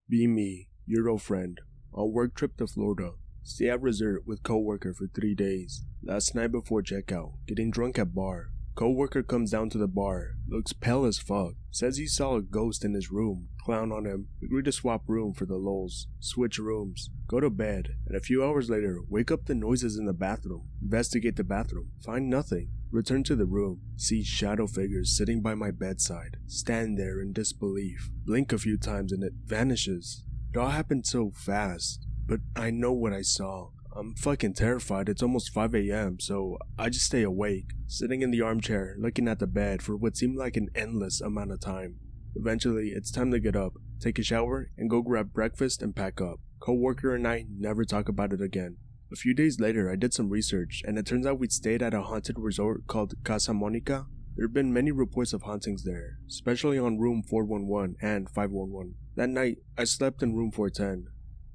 Be me, your old friend, on work trip to Florida. Stay at resort with co-worker for 3 days. Last night before checkout, getting drunk at bar. Co-worker comes down to the bar, looks pale as fuck, says he saw a ghost in his room, clown on him, agree to swap room for the lulz, switch rooms, go to bed, and a few hours later, wake up to noises in the bathroom, investigate the bathroom, find nothing, return to the room, see shadow figures sitting by my bedside, stand there in disbelief, blink a few times and it vanishes. It all happened so fast, but I know what I saw. I'm fucking terrified. It's almost 5 a.m, so I just stay awake, sitting in the armchair, looking at the bed for what seemed like an endless amount of time. Eventually, it's time to get up, take a shower, and go grab breakfast and pack up. Co-worker and I never talk about it again. A few days later, I did some research, and it turns out we'd stayed at a haunted resort called Casa Monica. There have been many reports of hauntings there, especially on room 411 and 511. That night, I slept in room 410.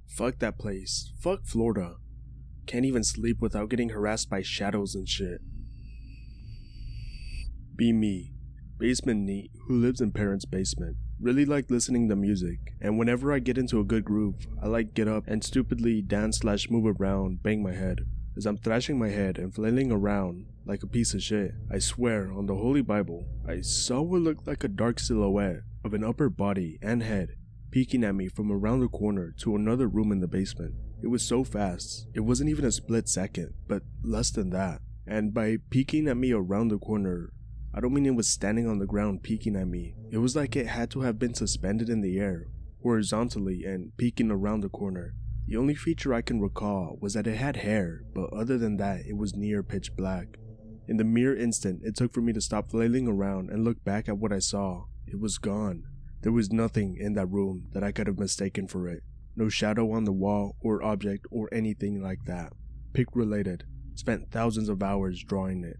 Fuck that place. Fuck Florida. Can't even sleep without getting harassed by shadows and shit. Be me. Basement neat, who lives in parents' basement. Really like listening to music, and whenever I get into a good groove, I like get up and stupidly dance/move around, bang my head. As I'm thrashing my head and flailing around like a piece of shit, I swear on the Holy Bible, I saw what looked like a dark silhouette of an upper body and head peeking at me from around the corner to another room in the basement. It was so fast, it wasn't even a split second, but less than that. And by peeking at me around the corner, I don't mean it was standing on the ground peeking at me. It was like it had to have been suspended in the air, horizontally and peeking around the corner. The only feature I can recall was that it had hair, but other than that, it was near pitch black. In the mere instant it took for me to stop flailing around and look back at what I saw, it was gone. There was nothing in that room that I could have mistaken for it. No shadow on the wall or object or anything like that. Pick related. Spent thousands of hours drawing it.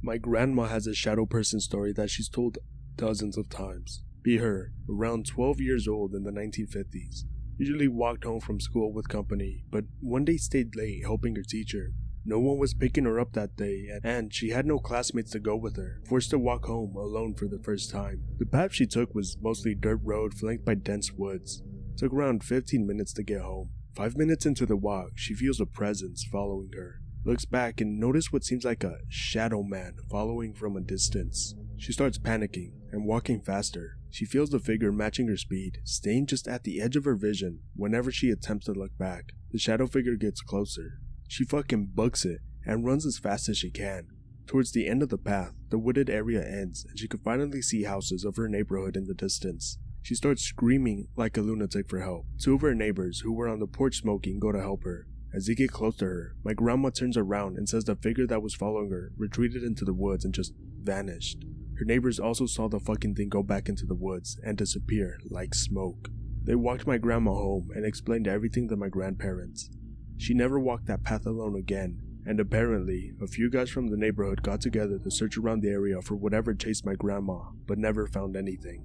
My grandma has a shadow person story that she's told dozens of times. Be her, around 12 years old in the 1950s. Usually walked home from school with company, but one day stayed late helping her teacher. No one was picking her up that day, and she had no classmates to go with her, forced to walk home alone for the first time. The path she took was mostly dirt road flanked by dense woods. Took around 15 minutes to get home. 5 minutes into the walk, she feels a presence following her. Looks back and notices what seems like a shadowman following from a distance. She starts panicking and walking faster. She feels the figure matching her speed, staying just at the edge of her vision whenever she attempts to look back. The shadow figure gets closer. She fucking books it and runs as fast as she can. Towards the end of the path, the wooded area ends and she can finally see houses of her neighborhood in the distance. She starts screaming like a lunatic for help. 2 of her neighbors who were on the porch smoking go to help her. As they get close to her, my grandma turns around and says the figure that was following her retreated into the woods and just vanished. Her neighbors also saw the fucking thing go back into the woods and disappear like smoke. They walked my grandma home and explained everything to my grandparents. She never walked that path alone again, and apparently, a few guys from the neighborhood got together to search around the area for whatever chased my grandma, but never found anything.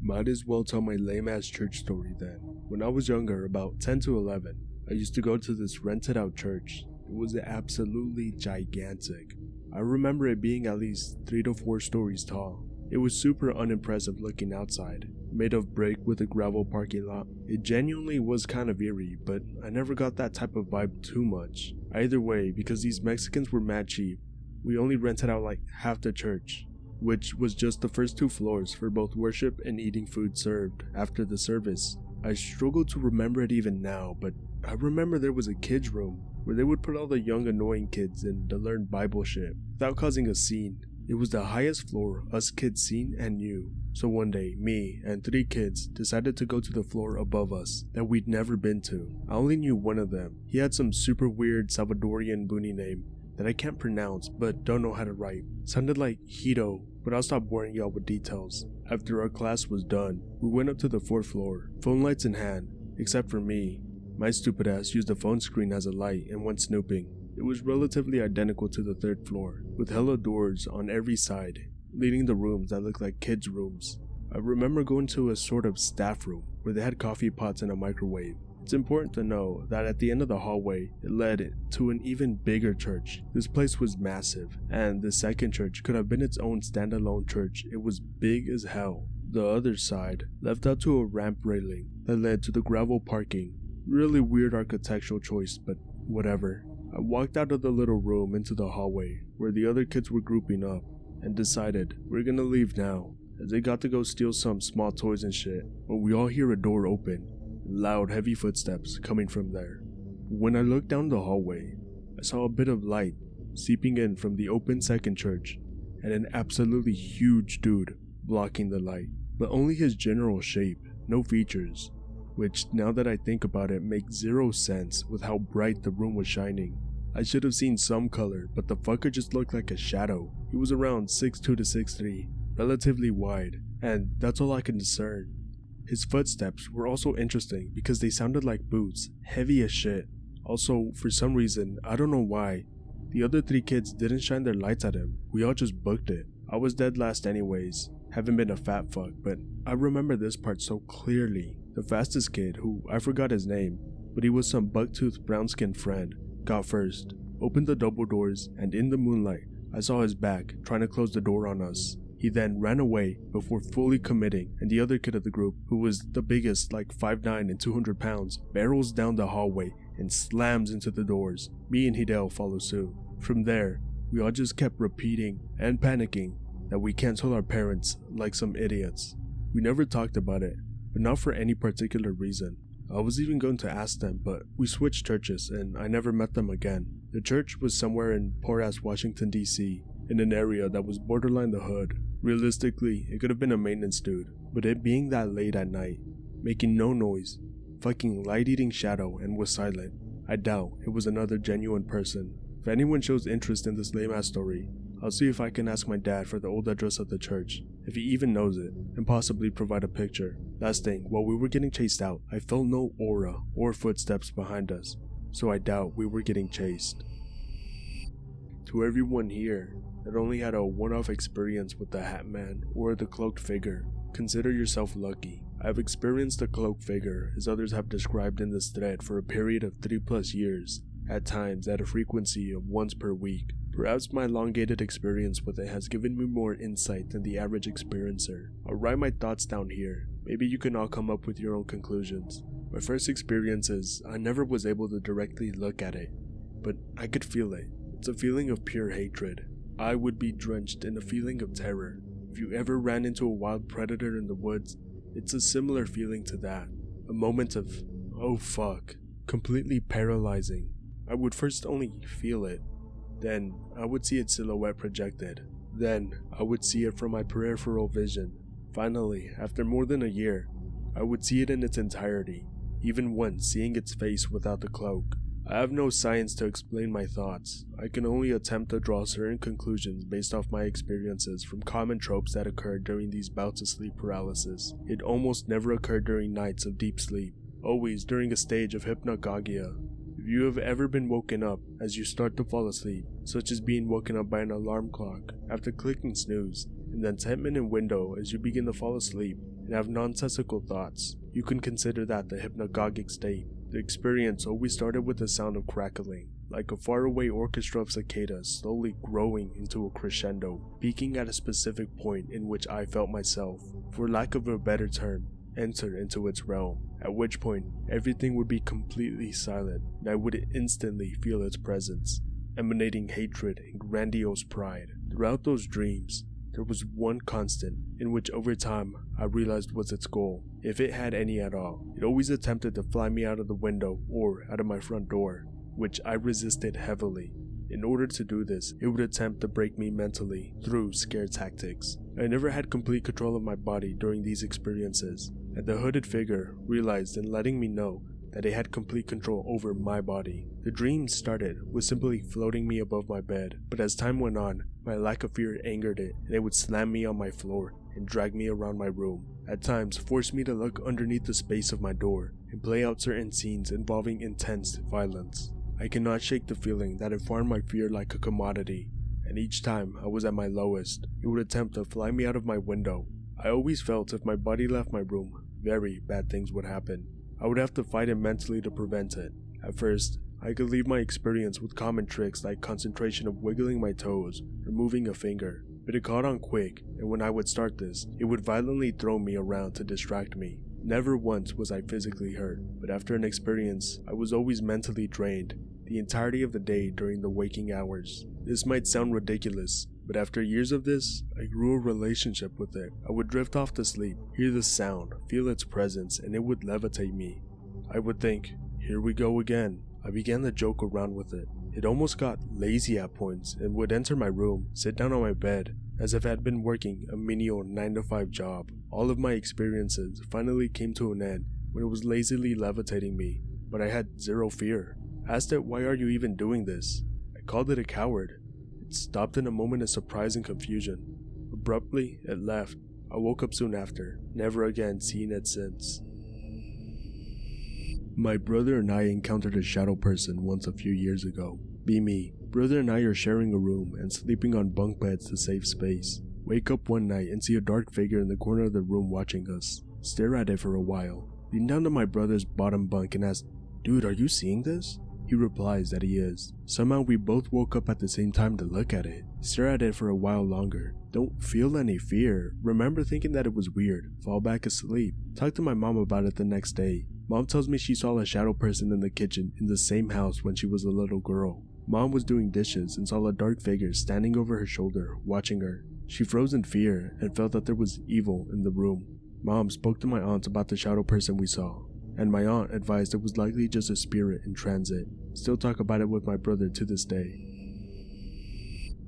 Might as well tell my lame-ass church story then. When I was younger, about 10 to 11, I used to go to this rented-out church. It was absolutely gigantic. I remember it being at least 3 to 4 stories tall. It was super unimpressive looking outside, made of brick with a gravel parking lot. It genuinely was kind of eerie, but I never got that type of vibe too much. Either way, because these Mexicans were mad cheap, we only rented out like half the church, which was just the first 2 floors for both worship and eating food served after the service. I struggle to remember it even now, but I remember there was a kids room where they would put all the young annoying kids in to learn Bible shit without causing a scene. It was the highest floor us kids seen and knew. So one day, me and 3 kids decided to go to the floor above us that we'd never been to. I only knew one of them. He had some super weird Salvadorian boonie name that I can't pronounce but don't know how to write. Sounded like Hito, but I'll stop boring y'all with details. After our class was done, we went up to the 4th floor, phone lights in hand, except for me. My stupid ass used the phone screen as a light and went snooping. It was relatively identical to the 3rd floor, with hella doors on every side, leading to rooms that looked like kids' rooms. I remember going to a sort of staff room where they had coffee pots and a microwave, It's important to know that at the end of the hallway, it led to an even bigger church. This place was massive, and the second church could have been its own standalone church. It was big as hell. The other side left out to a ramp railing that led to the gravel parking. Really weird architectural choice, but whatever. I walked out of the little room into the hallway where the other kids were grouping up and decided we're gonna leave now, as they got to go steal some small toys and shit. But we all hear a door open, loud heavy footsteps coming from there. When I looked down the hallway, I saw a bit of light seeping in from the open second church and an absolutely huge dude blocking the light, but only his general shape, no features, which now that I think about it makes zero sense with how bright the room was shining. I should have seen some color, but the fucker just looked like a shadow. He was around 6'2 to 6'3, relatively wide, and that's all I can discern. His footsteps were also interesting because they sounded like boots, heavy as shit. Also, for some reason, I don't know why, the other 3 kids didn't shine their lights at him. We all just booked it. I was dead last anyways, haven't been a fat fuck, but I remember this part so clearly. The fastest kid, who I forgot his name, but he was some buck-toothed brown-skinned friend, got first, opened the double doors, and in the moonlight, I saw his back trying to close the door on us. He then ran away before fully committing, and the other kid of the group, who was the biggest, like 5'9" and 200 pounds, barrels down the hallway and slams into the doors. Me and Hideo follow suit. From there, we all just kept repeating and panicking that we can't tell our parents like some idiots. We never talked about it, but not for any particular reason. I was even going to ask them, but we switched churches and I never met them again. The church was somewhere in poor-ass Washington, D.C., in an area that was borderline the hood. Realistically, it could have been a maintenance dude, but it being that late at night, making no noise, fucking light-eating shadow, and was silent, I doubt it was another genuine person. If anyone shows interest in this lame-ass story, I'll see if I can ask my dad for the old address of the church, if he even knows it, and possibly provide a picture. Last thing, while we were getting chased out, I felt no aura or footsteps behind us, so I doubt we were getting chased. To everyone here that only had a one-off experience with the Hat Man or the cloaked figure, consider yourself lucky. I have experienced the cloaked figure as others have described in this thread for a period of 3+ years, at times at a frequency of once per week. Perhaps my elongated experience with it has given me more insight than the average experiencer. I'll write my thoughts down here, maybe you can all come up with your own conclusions. My first experience is, I never was able to directly look at it, but I could feel it. It's a feeling of pure hatred. I would be drenched in a feeling of terror. If you ever ran into a wild predator in the woods, it's a similar feeling to that. A moment of, oh fuck, completely paralyzing. I would first only feel it. Then, I would see its silhouette projected. Then, I would see it from my peripheral vision. Finally, after more than a year, I would see it in its entirety, even when seeing its face without the cloak. I have no science to explain my thoughts. I can only attempt to draw certain conclusions based off my experiences from common tropes that occurred during these bouts of sleep paralysis. It almost never occurred during nights of deep sleep, always during a stage of hypnagogia. If you have ever been woken up as you start to fall asleep, such as being woken up by an alarm clock after clicking snooze, and then 10-minute window as you begin to fall asleep and have nonsensical thoughts, you can consider that the hypnagogic state. The experience always started with the sound of crackling, like a faraway orchestra of cicadas slowly growing into a crescendo, peaking at a specific point in which I felt myself, for lack of a better term, enter into its realm, at which point everything would be completely silent and I would instantly feel its presence, emanating hatred and grandiose pride. Throughout those dreams, there was one constant in which over time I realized was its goal, if it had any at all. It always attempted to fly me out of the window or out of my front door, which I resisted heavily. In order to do this, it would attempt to break me mentally through scare tactics. I never had complete control of my body during these experiences, and the hooded figure realized in letting me know that it had complete control over my body. The dream started with simply floating me above my bed, but as time went on, my lack of fear angered it, and it would slam me on my floor and drag me around my room. At times, force me to look underneath the space of my door and play out certain scenes involving intense violence. I cannot shake the feeling that it farmed my fear like a commodity, and each time I was at my lowest, it would attempt to fly me out of my window. I always felt if my body left my room, very bad things would happen. I would have to fight it mentally to prevent it. At first, I could leave my experience with common tricks like concentration of wiggling my toes or moving a finger, but it caught on quick, and when I would start this, it would violently throw me around to distract me. Never once was I physically hurt, but after an experience, I was always mentally drained the entirety of the day during the waking hours. This might sound ridiculous, but after years of this, I grew a relationship with it. I would drift off to sleep, hear the sound, feel its presence, and it would levitate me. I would think, here we go again. I began to joke around with it. It almost got lazy at points and would enter my room, sit down on my bed, as if I had been working a menial 9-to-5 job. All of my experiences finally came to an end when it was lazily levitating me, but I had zero fear. Asked it, why are you even doing this? I called it a coward. It stopped in a moment of surprise and confusion. Abruptly, it left. I woke up soon after, never again seeing it since. My brother and I encountered a shadow person once a few years ago. Be me. Brother and I are sharing a room and sleeping on bunk beds to save space. Wake up one night and see a dark figure in the corner of the room watching us. Stare at it for a while. Lean down to my brother's bottom bunk and ask, "Dude, are you seeing this?" He replies that he is. Somehow we both woke up at the same time to look at it. Stare at it for a while longer. Don't feel any fear. Remember thinking that it was weird. Fall back asleep. Talk to my mom about it the next day. Mom tells me she saw a shadow person in the kitchen in the same house when she was a little girl. Mom was doing dishes and saw a dark figure standing over her shoulder, watching her. She froze in fear and felt that there was evil in the room. Mom spoke to my aunt about the shadow person we saw, and my aunt advised it was likely just a spirit in transit. Still talk about it with my brother to this day.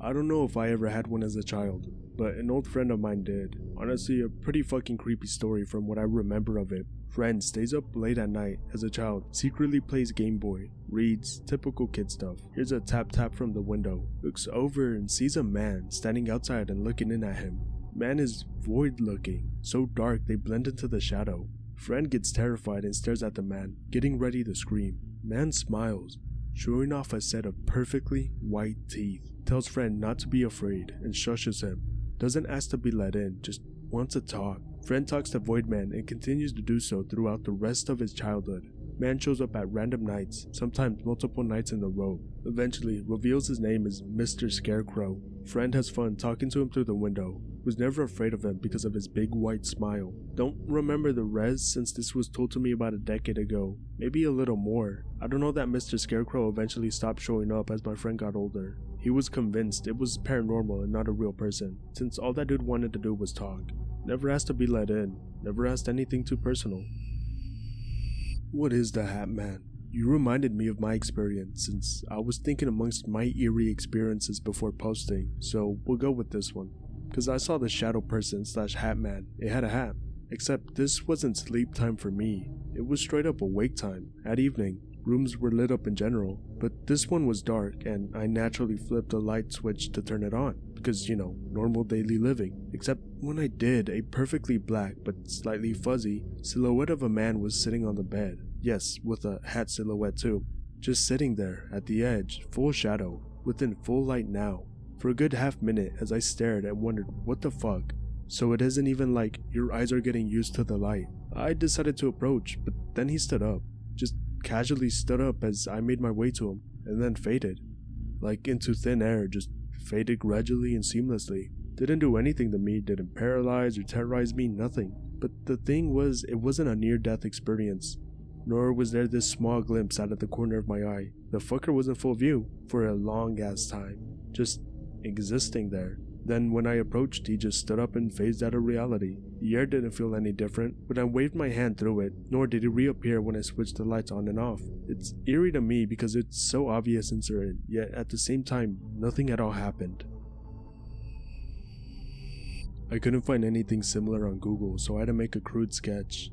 I don't know if I ever had one as a child, but an old friend of mine did. Honestly, a pretty fucking creepy story from what I remember of it. Friend stays up late at night as a child, secretly plays Game Boy, reads, typical kid stuff. Hears a tap tap from the window, looks over and sees a man standing outside and looking in at him. Man is void looking, so dark they blend into the shadow. Friend gets terrified and stares at the man, getting ready to scream. Man smiles, showing off a set of perfectly white teeth. Tells friend not to be afraid and shushes him. Doesn't ask to be let in, just wants to talk. Friend talks to Void Man and continues to do so throughout the rest of his childhood. Man shows up at random nights, sometimes multiple nights in a row. Eventually reveals his name is Mr. Scarecrow. Friend has fun talking to him through the window. Was never afraid of him because of his big white smile. Don't remember the rest since this was told to me about a decade ago. Maybe a little more. I don't know that Mr. Scarecrow eventually stopped showing up as my friend got older. He was convinced it was paranormal and not a real person, since all that dude wanted to do was talk. Never asked to be let in. Never asked anything too personal. What is the Hat Man? You reminded me of my experience since I was thinking amongst my eerie experiences before posting, so we'll go with this one. Cause I saw the shadow person / Hat Man. It had a hat. Except this wasn't sleep time for me. It was straight up awake time, at evening. Rooms were lit up in general, but this one was dark and I naturally flipped a light switch to turn it on. Because, normal daily living. Except when I did, a perfectly black but slightly fuzzy silhouette of a man was sitting on the bed. Yes, with a hat silhouette too. Just sitting there at the edge, full shadow, within full light now. For a good half minute as I stared and wondered what the fuck. So it isn't even like your eyes are getting used to the light. I decided to approach, but then he stood up. Just casually stood up as I made my way to him, and then faded. Like into thin air, just faded gradually and seamlessly. Didn't do anything to me, didn't paralyze or terrorize me, nothing. But the thing was, it wasn't a near-death experience. Nor was there this small glimpse out of the corner of my eye. The fucker was in full view for a long-ass time. Just existing there. Then when I approached, he just stood up and phased out of reality. The air didn't feel any different, but I waved my hand through it, nor did he reappear when I switched the lights on and off. It's eerie to me because it's so obvious and certain, yet at the same time, nothing at all happened. I couldn't find anything similar on Google, so I had to make a crude sketch.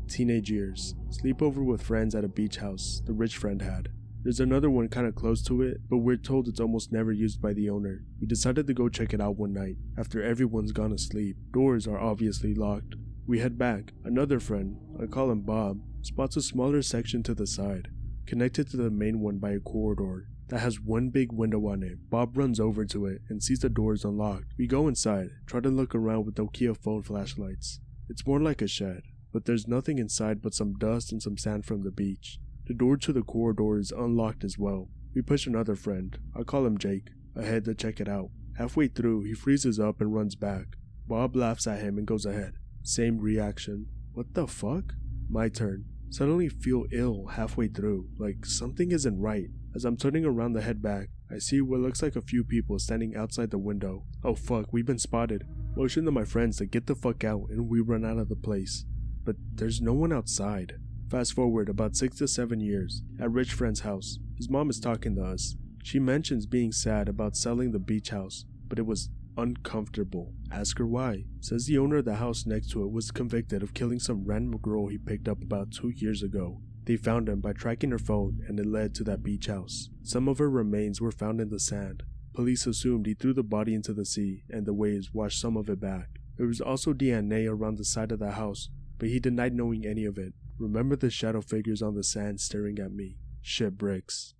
Teenage years. Sleepover with friends at a beach house the rich friend had. There's another one kinda close to it, but we're told it's almost never used by the owner. We decided to go check it out one night, after everyone's gone to sleep. Doors are obviously locked. We head back. Another friend, I call him Bob, spots a smaller section to the side, connected to the main one by a corridor that has one big window on it. Bob runs over to it and sees the doors unlocked. We go inside, try to look around with Nokia phone flashlights. It's more like a shed. but there's nothing inside but some dust and some sand from the beach. The door to the corridor is unlocked as well. We push another friend, I call him Jake, ahead to check it out. Halfway through, he freezes up and runs back. Bob laughs at him and goes ahead. Same reaction. What the fuck? My turn. Suddenly feel ill halfway through, like something isn't right. As I'm turning around to head back, I see what looks like a few people standing outside the window. Oh fuck, we've been spotted. Motion to my friends to get the fuck out and we run out of the place. But there's no one outside. Fast forward about 6 to 7 years, at Rich friend's house. His mom is talking to us. She mentions being sad about selling the beach house, but it was uncomfortable. Ask her why. Says the owner of the house next to it was convicted of killing some random girl he picked up about 2 years ago. They found him by tracking her phone and it led to that beach house. Some of her remains were found in the sand. Police assumed he threw the body into the sea and the waves washed some of it back. There was also DNA around the side of the house, but he denied knowing any of it. Remember the shadow figures on the sand staring at me. Shit bricks.